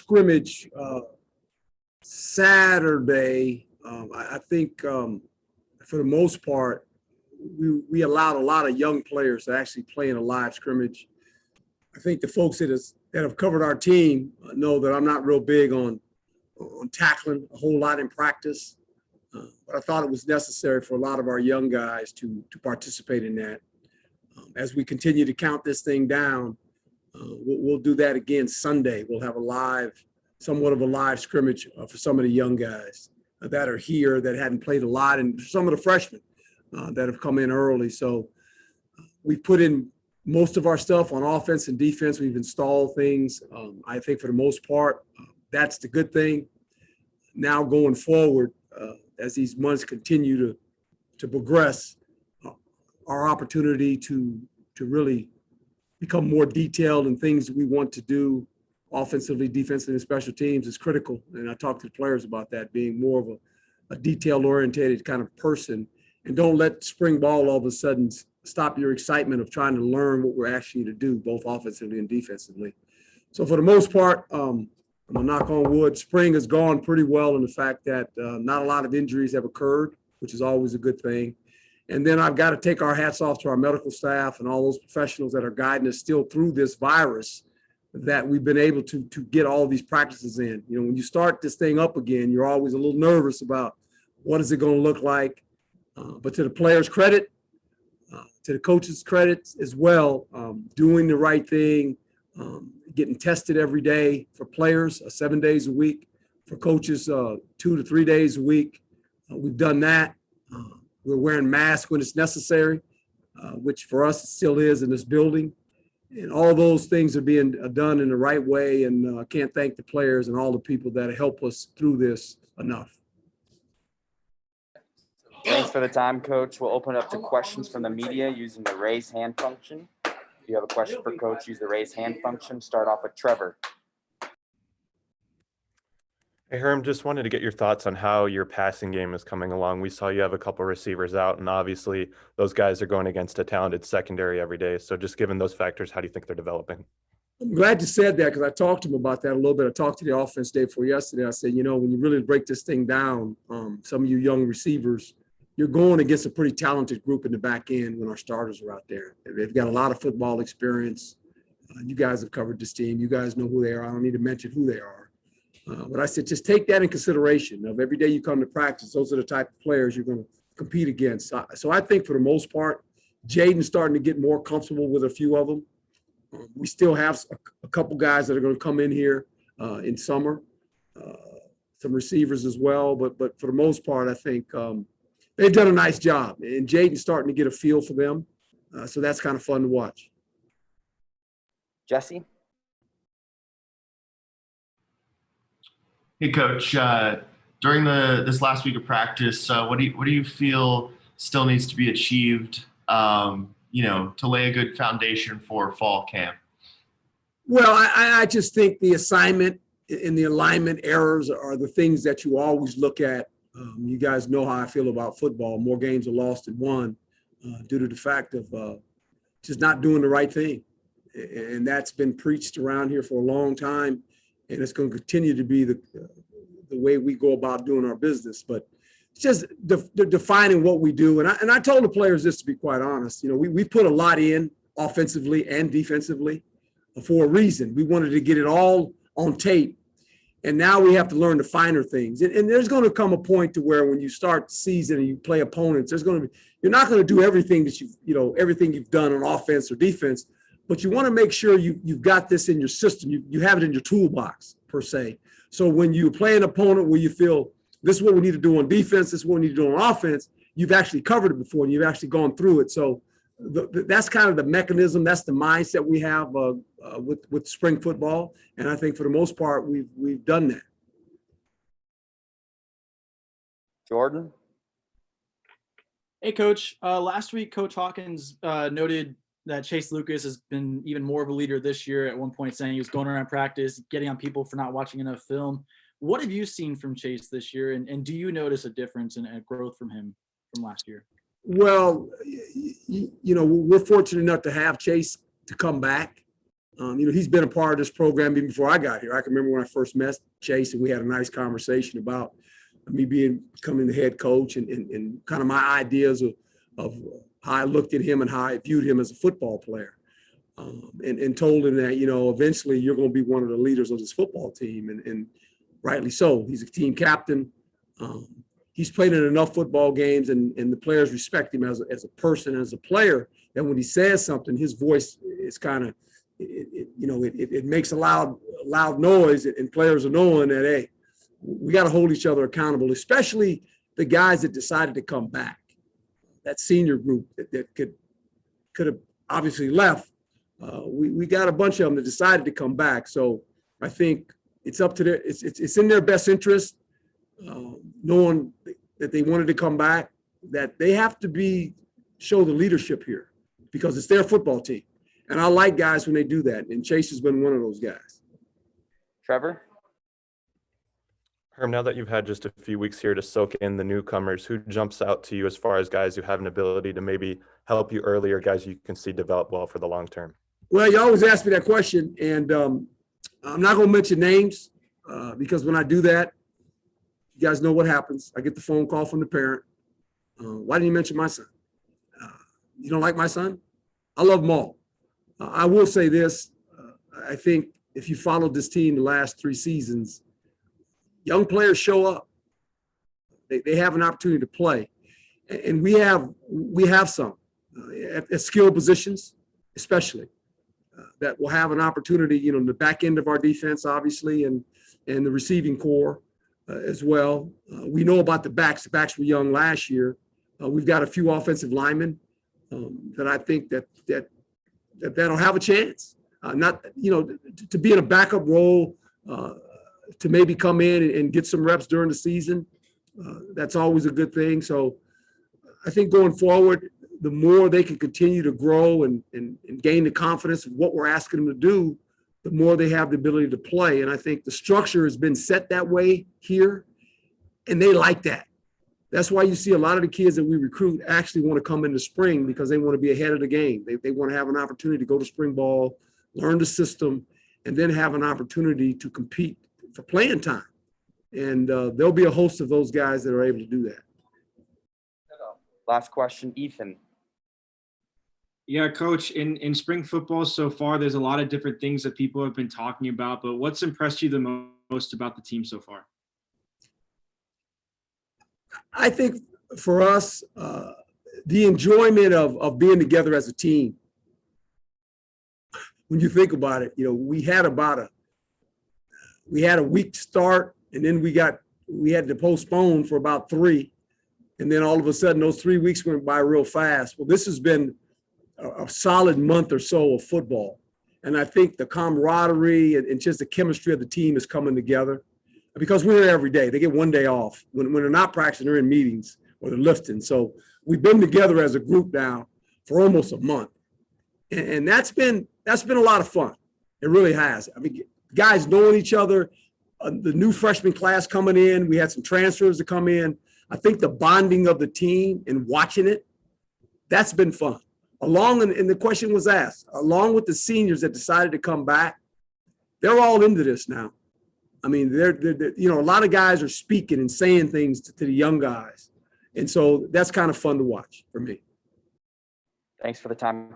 scrimmage Saturday, I think for the most part, we allowed a lot of young players to actually play in a live scrimmage. I think the folks that have covered our team know that I'm not real big on tackling a whole lot in practice, but I thought it was necessary for a lot of our young guys to participate in that. As we continue to count this thing down, we'll do that again Sunday. We'll have somewhat of a live scrimmage for some of the young guys that are here that hadn't played a lot, and some of the freshmen that have come in early. So we've put in most of our stuff on offense and defense. We've installed things. I think for the most part, that's the good thing. Now going forward, as these months continue to progress, our opportunity to really become more detailed in things that we want to do offensively, defensively, and special teams is critical. And I talked to the players about that, being more of a detail-oriented kind of person. And don't let spring ball all of a sudden stop your excitement of trying to learn what we're asking you to do, both offensively and defensively. So for the most part, I'm gonna knock on wood, spring has gone pretty well in the fact that not a lot of injuries have occurred, which is always a good thing. And then I've got to take our hats off to our medical staff and all those professionals that are guiding us still through this virus, that we've been able to get all these practices in. You know, when you start this thing up again, you're always a little nervous about what is it going to look like. But to the players' credit, to the coaches' credit as well, doing the right thing, getting tested every day for players, 7 days a week, for coaches, 2 to 3 days a week. We've done that. We're wearing masks when it's necessary, which for us it still is in this building. And all those things are being done in the right way. And I can't thank the players and all the people that help us through this enough. Thanks for the time, Coach. We'll open it up to questions from the media using the raise hand function. If you have a question for Coach, use the raise hand function. Start off with Trevor. Hey, Herm, just wanted to get your thoughts on how your passing game is coming along. We saw you have a couple receivers out, and obviously those guys are going against a talented secondary every day. So just given those factors, how do you think they're developing? I'm glad you said that, because I talked to him about that a little bit. I talked to the offense day before yesterday. I said, you know, when you really break this thing down, some of you young receivers, you're going against a pretty talented group in the back end when our starters are out there. They've got a lot of football experience. You guys have covered this team. You guys know who they are. I don't need to mention who they are. But I said, just take that in consideration. Of every day you come to practice, those are the type of players you're going to compete against. So I think for the most part, Jayden's starting to get more comfortable with a few of them. We still have a couple guys that are going to come in here in summer, some receivers as well. But for the most part, I think they've done a nice job. And Jayden's starting to get a feel for them. So that's kind of fun to watch. Jesse? Hey, Coach. During this last week of practice, what do you feel still needs to be achieved, to lay a good foundation for fall camp? Well, I just think the assignment and the alignment errors are the things that you always look at. You guys know how I feel about football. More games are lost than won due to the fact of just not doing the right thing. And that's been preached around here for a long time. And it's going to continue to be the way we go about doing our business. But it's just defining what we do. And I told the players this, to be quite honest. You know, we've put a lot in offensively and defensively for a reason. We wanted to get it all on tape. And now we have to learn the finer things. And there's going to come a point to where when you start the season and you play opponents, you're not going to do everything that everything you've done on offense or defense. But you want to make sure you've got this in your system. You have it in your toolbox, per se. So when you play an opponent where you feel this is what we need to do on defense, this is what we need to do on offense, you've actually covered it before and you've actually gone through it. So that's kind of the mechanism. That's the mindset we have with spring football. And I think for the most part, we've done that. Jordan? Hey, Coach. Last week, Coach Hawkins noted that Chase Lucas has been even more of a leader this year, at one point saying he was going around practice, getting on people for not watching enough film. What have you seen from Chase this year, and do you notice a difference in growth from him from last year? Well, we're fortunate enough to have Chase to come back. He's been a part of this program even before I got here. I can remember when I first met Chase, and we had a nice conversation about me becoming the head coach and kind of my ideas of how I looked at him and how I viewed him as a football player. And told him that, eventually you're going to be one of the leaders of this football team. And rightly so. He's a team captain. He's played in enough football games, and the players respect him as a person, as a player, that when he says something, his voice is kind of, it makes a loud noise, and players are knowing that, hey, we got to hold each other accountable, especially the guys that decided to come back. That senior group that could have obviously left. We got a bunch of them that decided to come back. So I think it's up to it's in their best interest, knowing that they wanted to come back, that they have to show the leadership here because it's their football team. And I like guys when they do that. And Chase has been one of those guys. Trevor? Herm, now that you've had just a few weeks here to soak in the newcomers, who jumps out to you as far as guys who have an ability to maybe help you earlier, guys you can see develop well for the long term? Well, you always ask me that question, and I'm not going to mention names because when I do that, you guys know what happens. I get the phone call from the parent. Why didn't you mention my son? You don't like my son? I love them all. I will say this. I think if you followed this team the last 3 seasons, young players show up. They have an opportunity to play. And we have some at skill positions, especially, that will have an opportunity, in the back end of our defense, obviously, and the receiving core as well. We know about the backs. The backs were young last year. We've got a few offensive linemen that I think that'll have a chance. Not, to be in a backup role, to maybe come in and get some reps during the season. That's always a good thing. So I think going forward, the more they can continue to grow and gain the confidence of what we're asking them to do, the more they have the ability to play. And I think the structure has been set that way here, and they like that. That's why you see a lot of the kids that we recruit actually want to come into spring because they want to be ahead of the game. They want to have an opportunity to go to spring ball, learn the system, and then have an opportunity to compete for playing time. And there'll be a host of those guys that are able to do that. Last question, Ethan. Yeah, Coach, in spring football so far, there's a lot of different things that people have been talking about, but what's impressed you the most about the team so far? I think for us, the enjoyment of being together as a team. When you think about it, we had a weak start, and then we had to postpone for about 3. And then all of a sudden, those 3 weeks went by real fast. Well, this has been a solid month or so of football. And I think the camaraderie and just the chemistry of the team is coming together because we're here every day. They get 1 day off. When they're not practicing, they're in meetings or they're lifting. So we've been together as a group now for almost a month. And that's been a lot of fun. It really has. I mean, guys knowing each other, the new freshman class coming in, we had some transfers to come in. I think the bonding of the team and watching it, that's been fun. And the question was asked, along with the seniors that decided to come back, they're all into this now. I mean, they're a lot of guys are speaking and saying things to the young guys. And so that's kind of fun to watch for me. Thanks for the time.